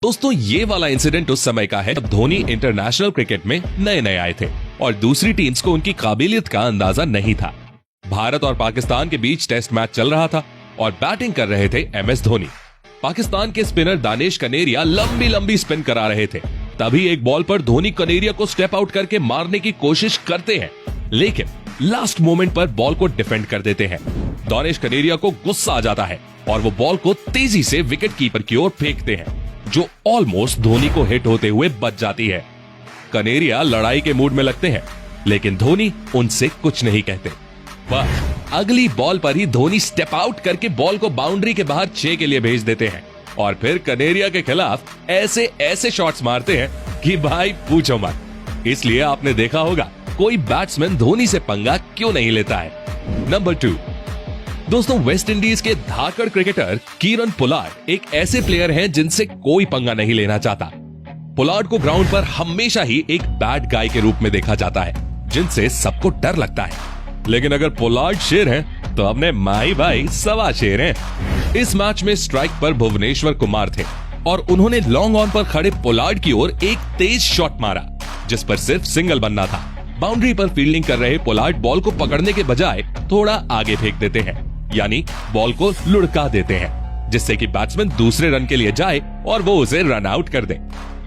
दोस्तों ये वाला इंसिडेंट उस समय का है जब धोनी इंटरनेशनल क्रिकेट में नए नए आए थे और दूसरी टीम्स को उनकी काबिलियत का अंदाजा नहीं था। भारत और पाकिस्तान के बीच टेस्ट मैच चल रहा था और बैटिंग कर रहे थे MS धोनी। पाकिस्तान के स्पिनर दानिश कनेरिया लंबी लंबी स्पिन करा रहे थे। तभी एक बॉल पर धोनी कनेरिया को स्टेप आउट करके मारने की कोशिश करते हैं, लेकिन लास्ट मोमेंट पर बॉल को डिफेंड कर देते हैं। दानिश कनेरिया को गुस्सा आ जाता है और वो बॉल को तेजी से विकेट कीपर की ओर फेंकते हैं, जो ऑलमोस्ट धोनी को हिट होते हुए बच जाती है। कनेरिया लड़ाई के मूड में लगते हैं, लेकिन धोनी उनसे कुछ नहीं कहते। वह अगली बॉल पर ही धोनी स्टेप आउट करके बॉल को बाउंड्री के बाहर 6 के लिए भेज देते हैं और फिर कनेरिया के खिलाफ ऐसे ऐसे शॉट्स मारते हैं कि भाई पूछो मत। इसलिए आपने देखा होगा कोई बैट्समैन धोनी से पंगा क्यों नहीं लेता है। नंबर 2, दोस्तों वेस्ट इंडीज के धाकड़ क्रिकेटर कीरन पोलार्ड एक ऐसे प्लेयर हैं जिनसे कोई पंगा नहीं लेना चाहता। पोलार्ड को ग्राउंड पर हमेशा ही एक बैड गाय के रूप में देखा जाता है, जिनसे सबको डर लगता है। लेकिन अगर पोलार्ड शेर हैं, तो अपने माही भाई सवा शेर हैं। इस मैच में स्ट्राइक पर भुवनेश्वर कुमार थे और उन्होंने लॉन्ग ऑन पर खड़े पोलार्ड की ओर एक तेज शॉट मारा, जिस पर सिर्फ सिंगल बनना था। बाउंड्री पर फील्डिंग कर रहे पोलार्ड बॉल को पकड़ने के बजाय थोड़ा आगे फेंक देते हैं, यानी बॉल को लुढ़का देते हैं, जिससे कि बैट्समैन दूसरे रन के लिए जाए और वो उसे रन आउट कर दे।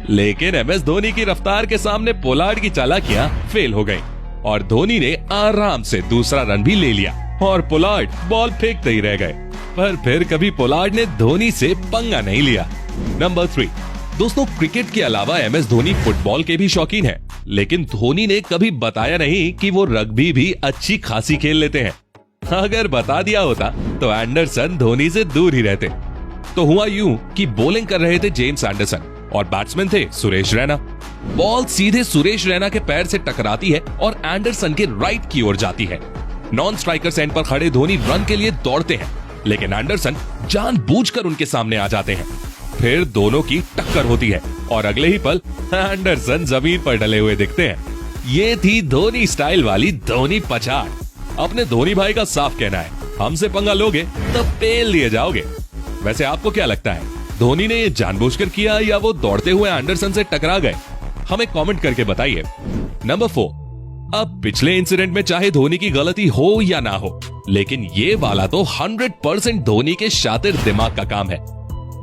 लेकिन MS धोनी की रफ्तार के सामने पोलार्ड की चालाकियां फेल हो गई और धोनी ने आराम से दूसरा रन भी ले लिया और पोलार्ड बॉल फेंकते ही रह गए। पर फिर कभी पोलार्ड ने धोनी से पंगा नहीं लिया। नंबर 3, दोस्तों क्रिकेट के अलावा MS धोनी फुटबॉल के भी शौकीन है, लेकिन धोनी ने कभी बताया नहीं कि वो रग्बी भी अच्छी खासी खेल लेते हैं। अगर बता दिया होता तो एंडरसन धोनी से दूर ही रहते। तो हुआ यूं कि बॉलिंग कर रहे थे जेम्स एंडरसन और बैट्समैन थे सुरेश रैना। बॉल सीधे सुरेश रैना के पैर से टकराती है और एंडरसन के राइट की ओर जाती है। नॉन स्ट्राइकर एंड पर खड़े धोनी रन के लिए दौड़ते हैं, लेकिन एंडरसन जानबूझकर उनके सामने आ जाते हैं। फिर दोनों की टक्कर होती है और अगले ही पल एंडरसन जमीन पर डले हुए दिखते हैं। ये थी धोनी स्टाइल वाली धोनी पछाड़। अपने धोनी भाई का साफ कहना है, हमसे पंगा लोगे तो पेल दिए जाओगे। वैसे आपको क्या लगता है, धोनी ने ये जानबूझकर किया या वो दौड़ते हुए एंडरसन से टकरा गए? हमें कमेंट करके बताइए। नंबर 4, अब पिछले इंसिडेंट में चाहे धोनी की गलती हो या ना हो, लेकिन ये वाला तो 100% धोनी के शातिर दिमाग का काम है।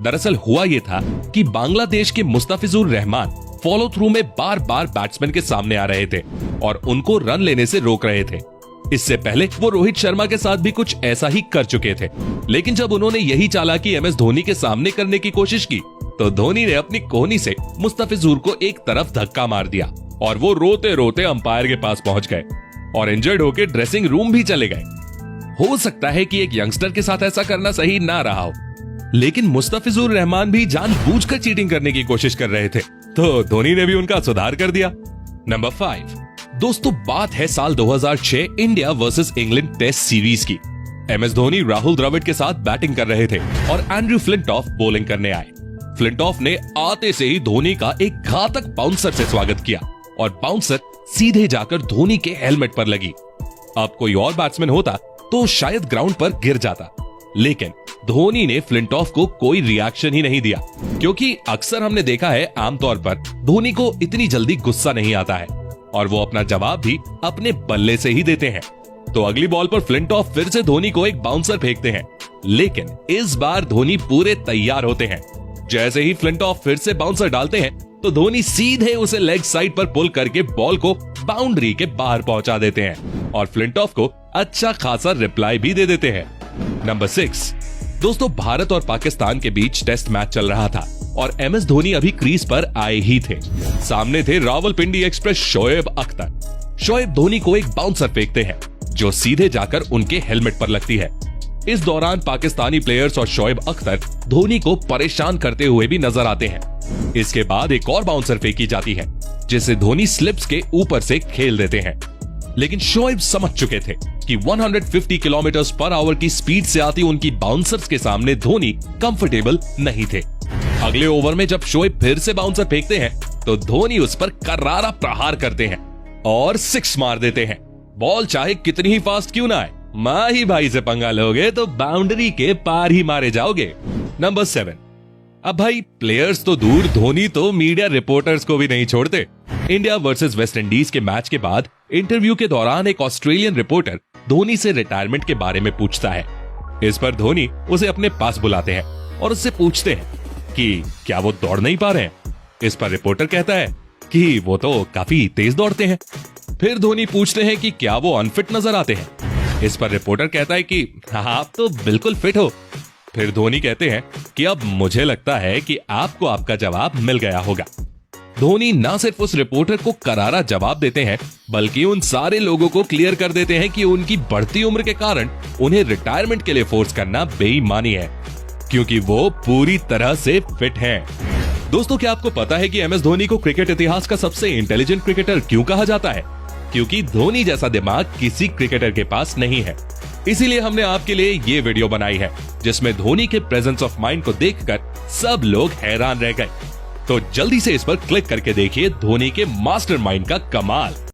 दरअसल हुआ ये था कि बांग्लादेश के मुस्तफिजुर रहमान फॉलो थ्रू में बार बार बैट्समैन के सामने आ रहे थे और उनको रन लेने से रोक रहे थे। इससे पहले वो रोहित शर्मा के साथ भी कुछ ऐसा ही कर चुके थे, लेकिन जब उन्होंने यही चालाकी MS धोनी के सामने करने की कोशिश की, तो धोनी ने अपनी कोहनी से मुस्तफिजुर को एक तरफ धक्का मार दिया और वो रोते रोते अंपायर के पास पहुंच गए और इंजर्ड होकर ड्रेसिंग रूम भी चले गए। हो सकता है कि एक यंगस्टर के साथ ऐसा करना सही ना रहा हो, लेकिन मुस्तफिजुर रहमान भी जानबूझकर चीटिंग करने की कोशिश कर रहे थे, तो धोनी ने भी उनका सुधार कर दिया। नंबर 5, दोस्तों बात है साल 2006 India versus England test series की। MS धोनी राहुल द्रविड़ के साथ बैटिंग कर रहे थे और एंड्रयू फ्लिंटॉफ बॉलिंग करने आए। फ्लिंटॉफ ने आते से ही धोनी का एक घातक बाउंसर से स्वागत किया और बाउंसर सीधे जाकर धोनी के हेलमेट पर लगी। अब कोई और बैट्समैन होता तो शायद ग्राउंड पर गिर जाता, लेकिन धोनी ने फ्लिंटॉफ को कोई रिएक्शन ही नहीं दिया, क्योंकि अक्सर हमने देखा है आमतौर पर धोनी को इतनी जल्दी गुस्सा नहीं आता है और वो अपना जवाब भी अपने बल्ले से ही देते हैं। तो अगली बॉल पर फ्लिंटॉफ फिर से धोनी को एक बाउंसर फेंकते हैं, लेकिन इस बार धोनी पूरे तैयार होते हैं। जैसे ही फ्लिंटॉफ फिर से बाउंसर डालते हैं, तो धोनी सीधे उसे लेग साइड पर पुल करके बॉल को बाउंड्री के बाहर पहुंचा देते हैं और फ्लिंटॉफ को अच्छा खासा रिप्लाई भी दे देते हैं। नंबर 6, दोस्तों भारत और पाकिस्तान के बीच टेस्ट मैच चल रहा था और MS धोनी अभी क्रीज पर आए ही थे। सामने थे रावलपिंडी एक्सप्रेस शोएब अख्तर। शोएब धोनी को एक बाउंसर फेंकते हैं, जो सीधे जाकर उनके हेलमेट पर लगती है। इस दौरान पाकिस्तानी प्लेयर्स और शोएब अख्तर धोनी को परेशान करते हुए भी नजर आते हैं। इसके बाद एक और बाउंसर फेंकी जाती है, जिसे धोनी स्लिप्स के ऊपर से खेल देते हैं, लेकिन शोएब समझ चुके थे कि 150 किलोमीटर पर आवर की स्पीड से आती उनकी बाउंसर्स के सामने धोनी कंफर्टेबल नहीं थे। अगले ओवर में जब शोएब फिर से बाउंसर फेंकते हैं, तो धोनी उस पर करारा प्रहार करते हैं और 6 मार देते हैं। बॉल चाहे कितनी ही फास्ट क्यों ना आए, माही भाई से पंगा लोगे तो बाउंड्री के पार ही मारे जाओगे। नंबर 7, अब भाई प्लेयर्स तो दूर, धोनी तो मीडिया रिपोर्टर्स को भी नहीं छोड़ते। इंडिया वर्सेस वेस्ट इंडीज के मैच के बाद इंटरव्यू के दौरान एक ऑस्ट्रेलियन रिपोर्टर धोनी से रिटायरमेंट के बारे में पूछता है। इस पर धोनी उसे अपने पास बुलाते हैं और उससे पूछते हैं कि क्या वो दौड़ नहीं पा रहे हैं। इस पर रिपोर्टर कहता है कि वो तो काफी तेज दौड़ते हैं। फिर धोनी पूछते हैं कि क्या वो अनफिट नजर आते हैं। इस पर रिपोर्टर कहता है कि आप तो बिल्कुल फिट हो। फिर धोनी कहते हैं कि अब मुझे लगता है कि आपको आपका जवाब मिल गया होगा। धोनी ना सिर्फ उस रिपोर्टर को करारा जवाब देते हैं, बल्कि उन सारे लोगों को क्लियर कर देते हैं कि उनकी बढ़ती उम्र के कारण उन्हें रिटायरमेंट के लिए फोर्स करना बेईमानी है, क्योंकि वो पूरी तरह से फिट हैं। दोस्तों, क्या आपको पता है कि एमएस धोनी को क्रिकेट इतिहास का सबसे इंटेलिजेंट क्रिकेटर क्यों कहा जाता है? क्योंकि धोनी जैसा दिमाग किसी क्रिकेटर के पास नहीं है। इसीलिए हमने आपके लिए ये वीडियो बनाई है, जिसमें धोनी के प्रेजेंस ऑफ माइंड को देखकर सब लोग हैरान रह गए। तो जल्दी से इस पर क्लिक करके देखिए धोनी के मास्टरमाइंड का कमाल।